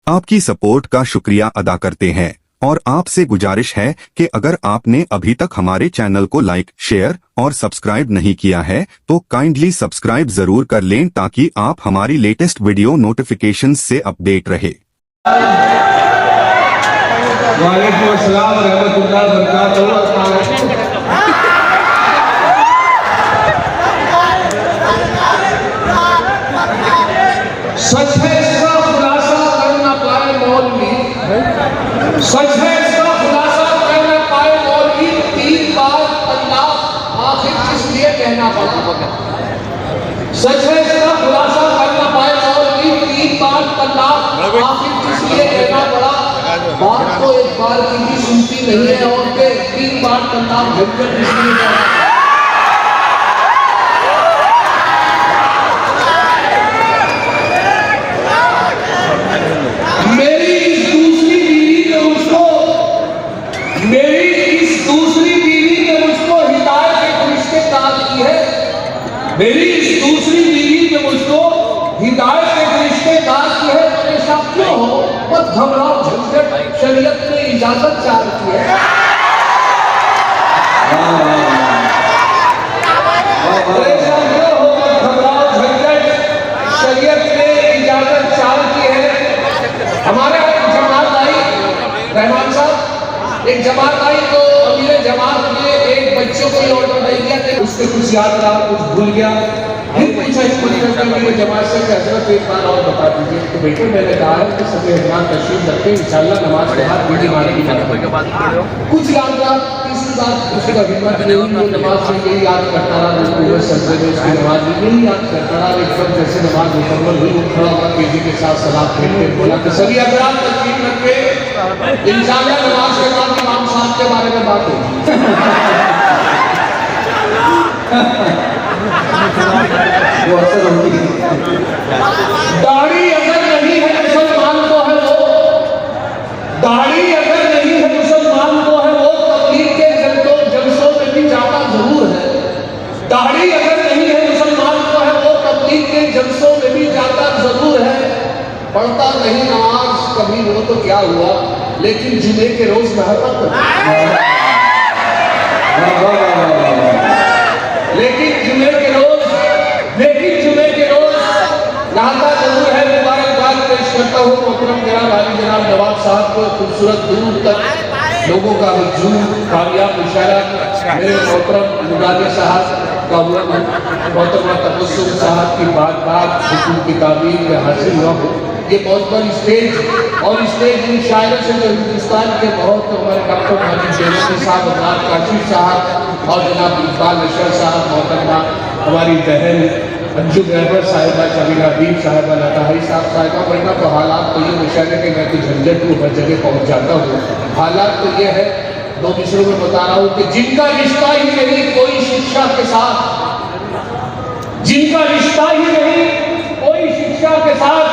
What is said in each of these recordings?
आपकी सपोर्ट का शुक्रिया अदा करते हैं और आपसे गुजारिश है कि अगर आपने अभी तक हमारे चैनल को लाइक, शेयर और सब्सक्राइब नहीं किया है तो काइंडली सब्सक्राइब जरूर कर लें ताकि आप हमारी लेटेस्ट वीडियो नोटिफिकेशंस से अपडेट रहे। वालेकुम अस्सलाम रहमतुल्लाह बरकातहू। सच है इसका खुलासा कर ना पाए मौलवी, सच है इसका खुलासा कर ना पाए मौलवी, 3 बार अल्लाह आखिर किस लिए कहना पड़ा। सच है इसका खुलासा कर ना पाए मौलवी, 3 बार अल्लाह आखिर किस लिए कहना पड़ा। बात तो एक बार की भी सुनती नहीं है और 3 बार अल्लाह झंझट इसलिए कहना। मेरी इस दूसरी बीवी ने मुझको हिदायत के फरिश्ते दान की है। मेरी इस दूसरी बीवी ने मुझको हिदायत के फरिश्ते दान की है। परेशान क्यों हो, मत घबराओ, झंझट शरीयत ने इजाजत चाह रखी है। परेशान क्यों हो, मत घबराओ, झंझट शरीयत ने इजाजत चाह रखी है। हमारे एक जमात आई, रहमान साहब, एक जमात आई तो अमीर जमात ने एक बच्चों को ऑर्डर दे दिया कि उसके कुछ याद रहा, कुछ भूल गया। फिर पूछा जमात से कि हजरत एक बार और बता दीजिए। तो बेटे मैंने कहा है कि सभी हजरात तशरीफ रखें, इंशाल्लाह नमाज के बाद बड़ी मारेगी। कुछ याद रहा, तीसरी बात उसका हिम्मत नहीं, नमाज में यही याद करता रहा, पूरे सजदे में उसकी नमाज में यही याद करता रहा। एकदम जैसे नमाज मुकम्मल हुई, खड़ा हुआ तेजी के साथ सलात फेरते बोला कि सभी हजरात तशरीफ रखें, इंशाल्लाह नमाज के बाद इमाम साहब के बारे में बात होगी। वो असर होती है। दाढ़ी अगर नहीं है मुसलमान को है वो, दाढ़ी अगर नहीं है मुसलमान को है वो, तबलीग के जलसों में भी जाता जरूर है। दाढ़ी अगर नहीं है मुसलमान को है वो, तबलीग के जलसों में भी जाता जरूर है। पढ़ता नहीं नमाज कभी वो तो क्या हुआ, लेकिन जुमे के रोज नहाता तो लेकिन जुमे के रोज नहाता जरूर है। मुबारकबाद पेश करता हूँ मोहतरम जनाब अली जनाब नवाब साहब को, खूबसूरत दूर तक लोगों का हुजूम, कामयाब मुशायरा मेरे मोहतरम मुनादी साहब का हुआ, मोहतरमा तबस्सुम साहब की बात हुकूम की तामीर में हासिल हुआ हो। ये बहुत बड़ी स्टेज और स्टेज इन शायरों से जो हिंदुस्तान के बहुत हमारे डॉक्टर मोहम्मद जैनती साहब, अब्बास काशिफ साहब और जनाब इकबाल अशर साहब, मोहतरमा हमारी बहन अंजुम रहबर साहिबा, शबीना हबीब साहिबा, लताही साहब साहिबा। वरना तो हालात तो ये मुशायरे के मैं तो झंझट हूँ, हर जगह पहुँच जाता हूँ। हालात तो ये है, 2 मिसरों में बता रहा हूँ कि जिनका रिश्ता ही नहीं कोई शिक्षा के साथ, जिनका रिश्ता ही नहीं कोई शिक्षा के साथ,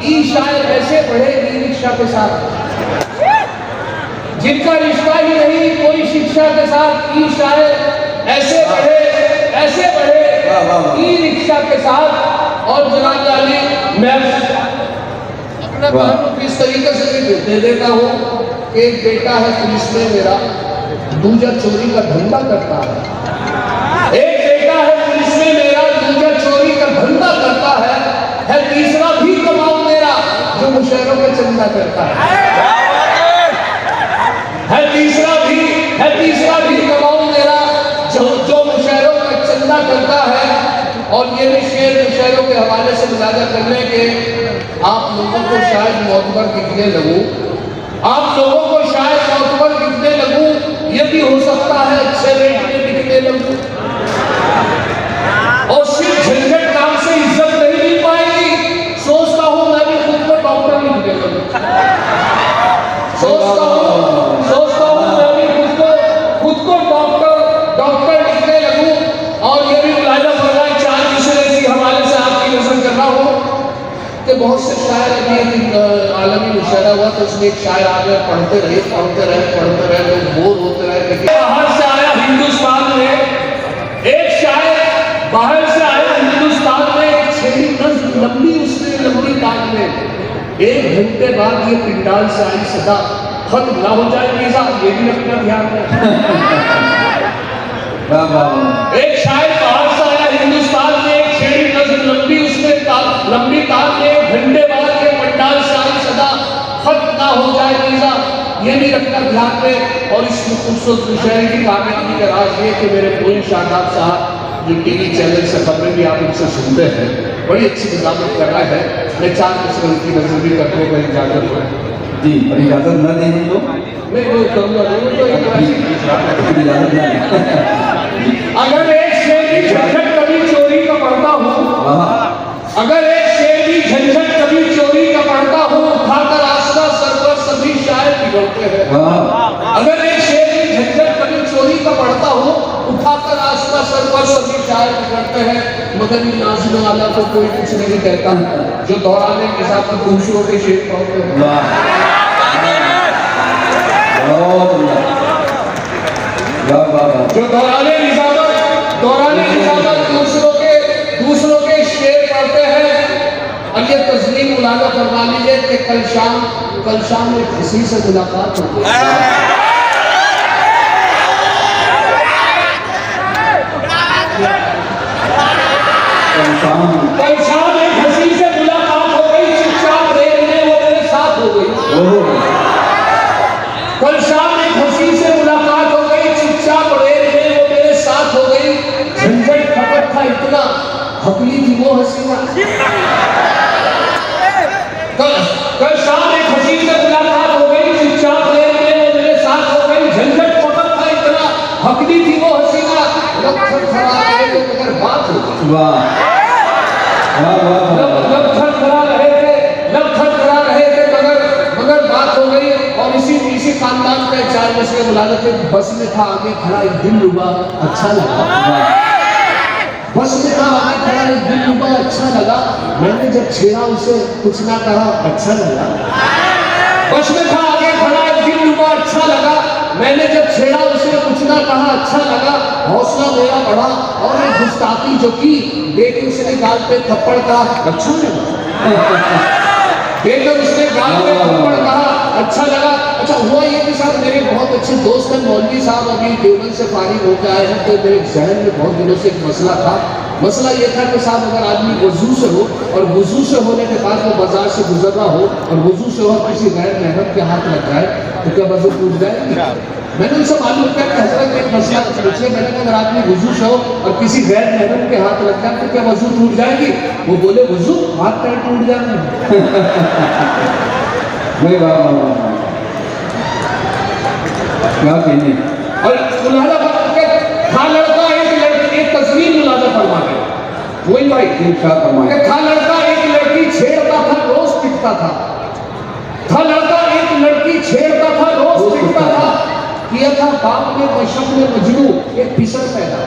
ई शायर ऐसे बढ़े ई रिक्शा के साथ। जिनका रिश्ता ही नहीं कोई शिक्षा के साथ, ई शायर ऐसे बढ़े ई रिक्शा के साथ। और जनाब अली मैं अपने बहन को इस तरीके से दे देता हूँ कि एक बेटा है पुलिस में मेरा, दूजा चोरी का धंधा करता है। एक बेटा है पुलिस में मेरा, दूजा चोरी का धंधा करता है तीसरा भी कमाऊ मेरा जो मुशहरों का चंदा करता है तीसरा भी कमाऊ मेरा जो मुशहरों का चंदा करता है। और ये भी शेर मुशहरों के हवाले से मुलाजा करने के आप लोगों को शायद मोतबर दिखने लगूं, आप लोगों को शायद मोतबर दिखने लगूं, ये भी हो सकता है अच्छे रेट में दिखने लगूं। और सिर्फ झंझट काम से इज्जत नहीं मिल पाएगी। सोचता हूं मैं भी खुद को डॉक्टर नहीं दिखने लगूं, सोचता हूं मैं भी खुद को डॉक्टर दिखने लगूं। और ये भी मुलाजा फरमाए हवाले से आपकी नजर कर रहा हूँ कि बहुत से शायर अभी आलमी मुशायरा हुआ तो उसमें एक शायर आ गए, पढ़ते रहे लोग बोर होते रहे। लेकिन बाहर से आया हिंदुस्तान में एक शायर, बाहर से आया हिंदुस्तान में, छेड़ी नज्म लंबी उसने लंबी ताक में 1 घंटे बाद ये पिंडाल से आई सदा खत्म ना हो जाए वीजा, ये भी अपना ध्यान रखें। एक शायर बाहर से आया हिंदुस्तान में, एक छेड़ी नज़र लंबी, उसमें लंबी तार में 1 घंटे बाद के पंडाल से आई सदा खत्म ना हो जाए वीजा, ये भी रखना ध्यान में। और इस खूबसूरत विषय की कामयाबी का राज ये कि मेरे पूरी शादाब साहब जो टीवी चैनल से खबरें भी आप उनसे सुनते हैं, बड़ी अच्छी निजामत कर रहा है। मैं 4 मिनट उनकी नजर भी करने को इजाजत है जी, पर इजाजत न देंगे तो मैं वो करूँगा नहीं तो इजाजत न अगर एक शेर की झंझट कभी चोरी का पढ़ता हूँ, अगर एक शेर की झंझट कभी चोरी का पढ़ता हूँ, उठाकर आसरा सर पर सभी शायर बिगड़ते हैं। अगर एक शेर की झंझट कभी चोरी का पढ़ता हूँ, उठाकर आसरा सर पर सभी शायर बिगड़ते हैं, मगर ये नाज़िम वाला को कोई कुछ नहीं कहता जो दौराने के साथ दूसरों के शेर पढ़ते हैं। जो दौराने निजामत दूसरों के शेर पढ़ते हैं। अब ये तस्लीम मुलाना फरमा लीजिए कि कल शाम में किसी से मुलाकात होगी। कल शाम एक हंसी से मुलाकात हो गई, चुपचाप रेल में वो मेरे साथ हो गई। कल शाम एक हंसी से मुलाकात हो गई, चुपचाप रेल में वो मेरे साथ हो गई। झंझट खपत था इतना, हकली थी वो हसीना। कल शाम एक हंसी से मुलाकात हो गई, चुपचाप रेल में वो मेरे साथ हो गई। झंझट खपत था इतना, हकली थी वो हसीना। लब खड़ा रहे थे मगर बात हो गई। लब खड़ा रहे थे मगर बात हो गई। और इसी खानदान का 4 मसले मुलाजत थे। बस में था आगे खड़ा एक दिल रुबा, अच्छा लगा। बस में था आगे खड़ा एक दिल रुबा, अच्छा लगा। मैंने जब छेड़ा उसे कुछ ना कहा, अच्छा लगा। बस में था आगे खड़ा एक दिल रुबा, अच्छा लगा। मैंने जब छेड़ा उसे कुछ ना कहा, अच्छा लगा। हौसला मेरा बढ़ा और एक गुस्ताखी जो की देख उसने गाल पे थप्पड़ कहा, अच्छा लगा। देखकर उसने गाल पे थप्पड़ कहा, अच्छा लगा। अच्छा हुआ ये कि साहब मेरे बहुत अच्छे दोस्त हैं मौलवी साहब, अभी देवबंद से फारिग होकर आए हैं, तो मेरे जहन में बहुत दिनों से एक मसला था। मसला ये था कि साहब अगर आदमी वजू से हो और वजू से होने के बाद वो बाजार से गुजर रहा हो और वजू से हो किसी गैर मेहरम के हाथ लग जाए तो क्या वजू टूट जाएगी? मैंने उनसे मालूम किया कि हजरत एक मसला पूछे। मैंने कहा अगर आदमी वजू से हो और किसी गैर मेहरम के हाथ लग जाए तो क्या वजू टूट जाएगी? वो बोले वजू हाथ पैर टूट जाएंगे। क्या कहने और था लड़का एक तस्वीर मुलाजा फरमा गया। वही भाई था लड़का एक लड़की छेड़ता था, रोज पिटता था। था लड़का एक लड़की छेड़ता था, रोज पिटता था। किया था बाप ने बशक में मजनू एक फिसर पैदा।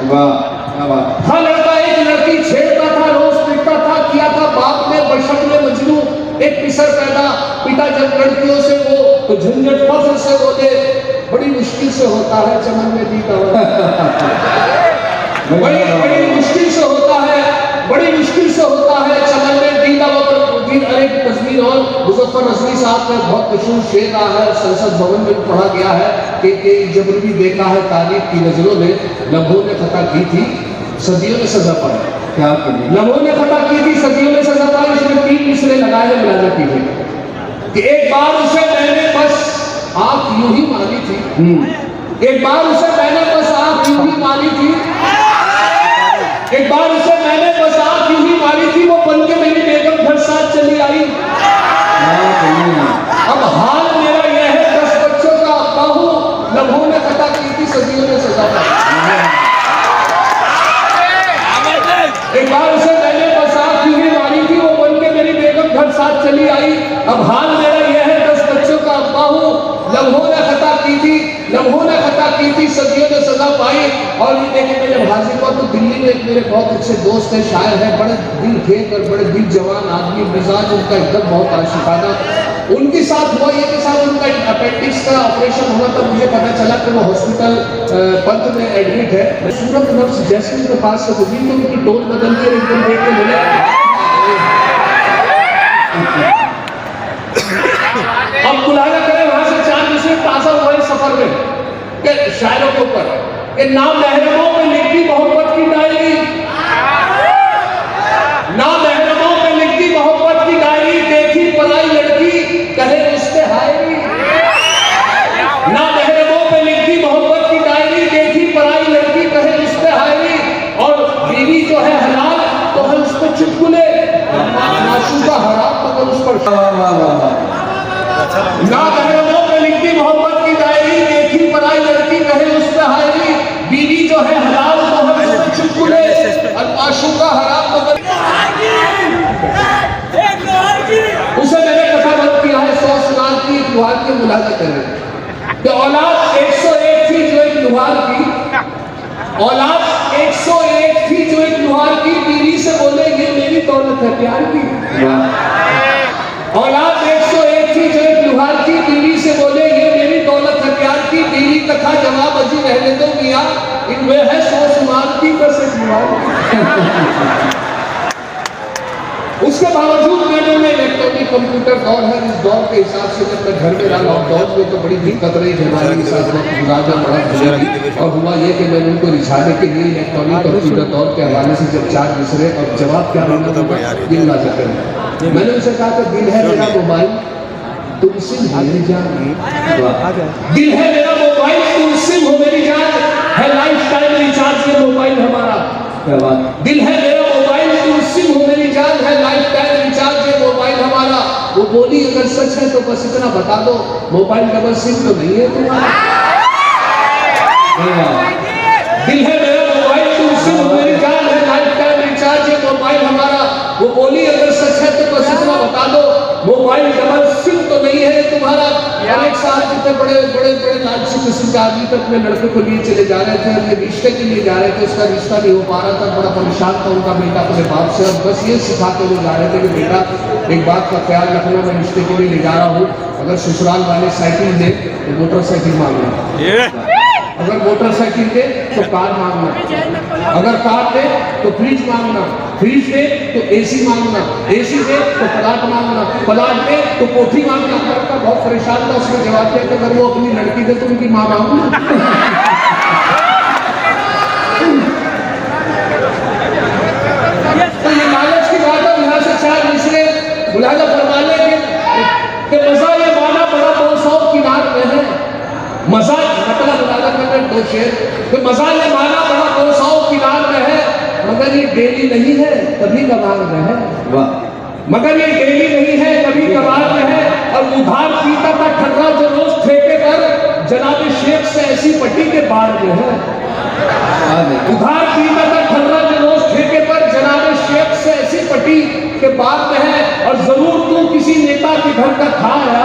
था लड़का एक लड़की छेड़ता था, रोज पिटता था। किया था बाप ने बशक में मजनू एक फिसर पैदा। पिता जब लड़कियों से वो तो झंझट फख्र से बोले, बड़ी मुश्किल से होता है चमन में दीदा। बड़ी मुश्किल से होता है, बड़ी मुश्किल से होता है चमन में दीदा। अरे तस्वीर और मुजफ्फर रजवी साहब का बहुत मशहूर शेर रहा है, संसद भवन में पढ़ा गया है कि जब भी देखा है तारीफ की नजरों ने, लम्हों ने खता की थी सदियों ने सजा पाई। क्या करें? लम्हों ने खता की थी सदियों ने सजा पाई। इसमें 3 मिसरे लगाए मुलाजा कीजिए कि एक बार उसे मैंने बस आँख यूं ही मारी थी। एक बार उसे मैंने बस आँख यूं ही मारी थी। एक बार उसे मैंने बस आँख यूं ही मारी थी। वो बन के मेरी बेगम घर साथ चली आई। अब हाल मेरा यह है 10 बच्चों का अब्बा हूँ। लम्हों ने खता की थी सदियों ने सजा पाई। एक बार उसे मैंने बस आँख यूं ही मारी थी। वो बन के मेरी बेगम घर साथ चली आई। अब हाल मेरा यह है 10 बच्चों का अब्बा हूँ। लम्हों ने खता की थी, लम्हों ने खता की थी सदियों ने सजा पाई। और ये देखिए मैं जब हाजिर हुआ तो दिल्ली में एक मेरे बहुत अच्छे दोस्त हैं, शायर हैं, बड़े दिल फेंक और बड़े दिल जवान आदमी, मिजाज उनका एकदम बहुत आशिकाना। उनके साथ हुआ ये कि साहब उनका अपेंडिक्स का ऑपरेशन हुआ तब मुझे पता चला कि वो हॉस्पिटल पंत में एडमिट है। मैं सूरत नफ्स जैसे उनके पास से गुजरी तो उनकी टोन बदल के एकदम देख के मिले अब मुलाजा करें वहां से 4 दूसरे ताजा हुआ इस सफर में कि शायरों के ऊपर कि ना महरमों में लिखी मोहब्बत की डायरी, ना महरमों में लिखी मोहब्बत की डायरी, देखी पराई लड़की कहे उससे हायरी। ना महरमों में लिखी मोहब्बत की डायरी, देखी पराई लड़की कहे उससे हायरी। और बीवी जो है हलाल तो हम उसको चुटकुले, माशूका हराम मगर उस पर। ना महरमों में लिखी मोहब्बत की डायरी, देखी पराई लड़की कहे उससे हायरी। बीवी जो है हलाल तो हम उसको चुटकुले और माशूका हराम मगर। उसे मैंने कथा बंद किया है 100 साल की एक लुहार की मुलाजा करें कि औलाद 101 थी जो एक लुहार की, औलाद 101 थी जो एक लुहार की, बीवी से बोले ये मेरी दौलत है प्यार की। औलाद 101 थी जो एक लुहार की, बीवी से बोले ये मेरी दौलत है प्यार की। बीवी कथा जवाब अजी रहने दो मियां, इनमें है 100 सुमार की बस एक लुहार। उसके बावजूद मैंने इलेक्ट्रॉनिक कंप्यूटर दौर है, इस दौर के हिसाब से जब मैं घर में रहा लॉकडाउन में तो बड़ी दिक्कत रही हमारे के साथ वक्त गुजारना पड़ा। और हुआ ये कि मैंने उनको रिझाने के लिए इलेक्ट्रॉनिक कंप्यूटर दौर के हवाले से जब 4 दूसरे और जवाब क्या मिला दिल ना सकते। मैंने उनसे कहा कि दिल है मेरा मोबाइल तुमसे मेरी जान, दिल है मेरा मोबाइल तुमसे हो मेरी जान, है लाइफ टाइम रिचार्ज ये मोबाइल हमारा। दिल है मेरा मोबाइल तुमसे हो मेरी जान, है लाइफ टाइम रिचार्ज ये मोबाइल हमारा। वो बोली अगर सच है तो बस इतना बता दो मोबाइल डबल सिम तो नहीं है तुम्हारा। दिल है मेरा मोबाइल तुमसे हो मेरी जान, है लाइफ टाइम रिचार्ज ये मोबाइल हमारा। वो बोली अगर सच है तो बस इतना बता दो मोबाइल डबल सिम तो नहीं है तुम्हारा। और एक साथ जितने बड़े बड़े बड़े लालची किस्म के आदमी तक अपने लड़के को लिए चले जा रहे थे, अपने रिश्ते के लिए जा रहे थे, उसका रिश्ता नहीं हो पा रहा था, बड़ा परेशान था उनका बेटा अपने बाप से। और बस ये सिखाते हुए जा रहे थे कि बेटा एक बात का ख्याल रखना, मैं रिश्ते के लिए ले जा रहा हूँ, अगर ससुराल वाले साइकिल दे तो मोटरसाइकिल मांगना, अगर मोटरसाइकिल दे तो कार मांगना, अगर कार दे तो फ्रिज मांगना, फ्रिज दे तो एसी मांगना, एसी दे तो प्लाट मांगना, प्लाट दे तो कोठी मांगना। लड़का बहुत परेशान था, उसने जवाब दिया कि अगर वो अपनी लड़की दे तो उनकी मां मांगना। तो ये लालच की बात है। यहाँ से 4 दूसरे मुलाजा फरमा लेंगे कि मजा ये माना बड़ा 200 किनार में है, मजा मतलब मुलाजा करने 2 शेर कि मजा ये माना बड़ा 200 किनार में है, मगर ये डेली नहीं है कभी कभार में है। मगर ये डेली नहीं है कभी कभार में है। और उधार पीता था ठर्रा जो रोज ठेके पर, जनाब शेख से ऐसी पट्टी के बाढ़ में है। उधार पीता था ठर्रा जो रोज ठेके पर, जनाब शेख से ऐसी पट्टी के बाढ़ में है। और जरूर तू किसी नेता के घर का खा आया,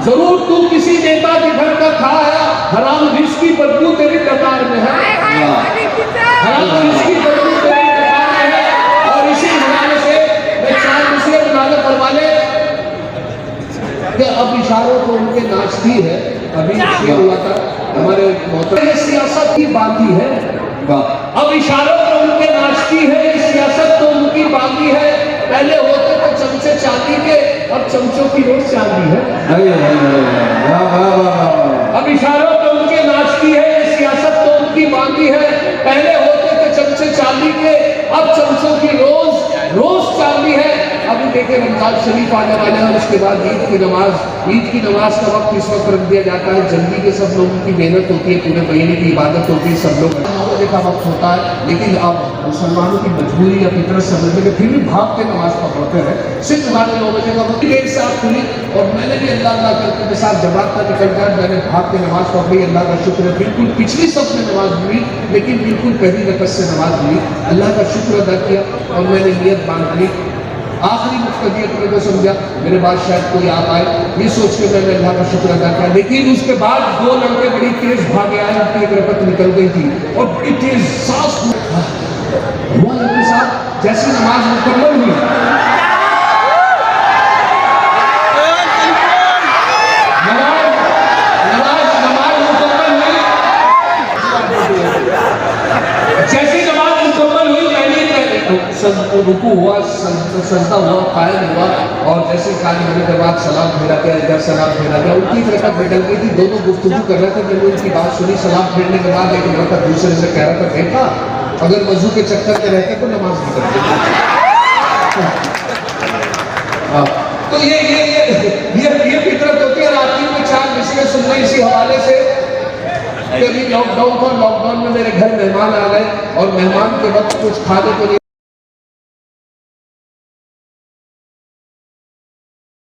जरूर तू किसी नेता के घर का खा आया, हराम रिस्क की बदबू तेरी कतार में है, हराम रिस्क की बदबू तेरी कतार में है। और इसी हवाले से मैं 4 दूसरे मुलाजा फरमा ले कि अब इशारों को उनके नाचती है। अभी ये हुआ था हमारे मोहतरम, सियासत की बाकी है, अब इशारों को उनके नाचती है, सियासत तो उनकी बाकी है। पहले होते तो चमचे चांदी के, अब चमचों की रोज चांदी है। अब इशारों पे उनके नाचती है, सियासत तो उनकी बाकी है। पहले होते थे चमचे चांदी के, अब चमचों की रोज रोज चांदी है। अभी देखिए रमजान शरीफ आने वाले हैं, उसके बाद ईद की नमाज का वक्त इस वक्त रख दिया जाता है। जल्दी के सब लोगों की मेहनत होती है, पूरे महीने की इबादत होती है, सब लोग का वक्त होता है। लेकिन अब मुसलमानों की मजबूरी या फितरत समझने के फिर भी भाग के नमाज पढ़ते हैं। सिर्फ 9:30 बजे का वक्त देर से आप खुली और मैंने भी अल्लाह करके के साथ जमात का निकल कर मैंने भाग के नमाज पढ़ ली। अल्लाह का शुक्र है, बिल्कुल पिछली सब में नमाज हुई, लेकिन बिल्कुल पहली रकत से नमाज हुई। अल्लाह का शुक्र अदा किया और मैंने नियत बांध ली। आखिरी मुफ्तदियत में तो समझा मेरे बाद शायद कोई आप आए, ये सोच के मैंने अल्लाह का शुक्र अदा किया। लेकिन उसके बाद 2 लड़के बड़ी तेज भागे आए, उनकी एक रकत निकल गई थी और बड़ी तेज सांस हुआ उनके साथ। जैसी नमाज मुकम्मल हुई, नमाज मुकम्मल हुई, जैसी नमाज मुकम्मल हुई मैंने रुकू हुआ, सजदा हुआ, कायम हुआ, और जैसे कान होने के बाद सलाम फेरा गया, इधर सलाम फेरा गया, उनकी एक रकत निकल गई थी। दोनों गुफ्तगू कर रहे थे, मैंने उनकी बात सुनी। सलाम फेरने के बाद एक लड़का दूसरे से कह रहा था, देखा अगर वजू के चक्कर में रहते तो नमाज नहीं करते। तो ये फितरत होती है। रात में 4 मिसलें सुनना इसी हवाले से। कभी लॉकडाउन था, लॉकडाउन में मेरे घर मेहमान आ गए और मेहमान के वक्त कुछ खाने को नहीं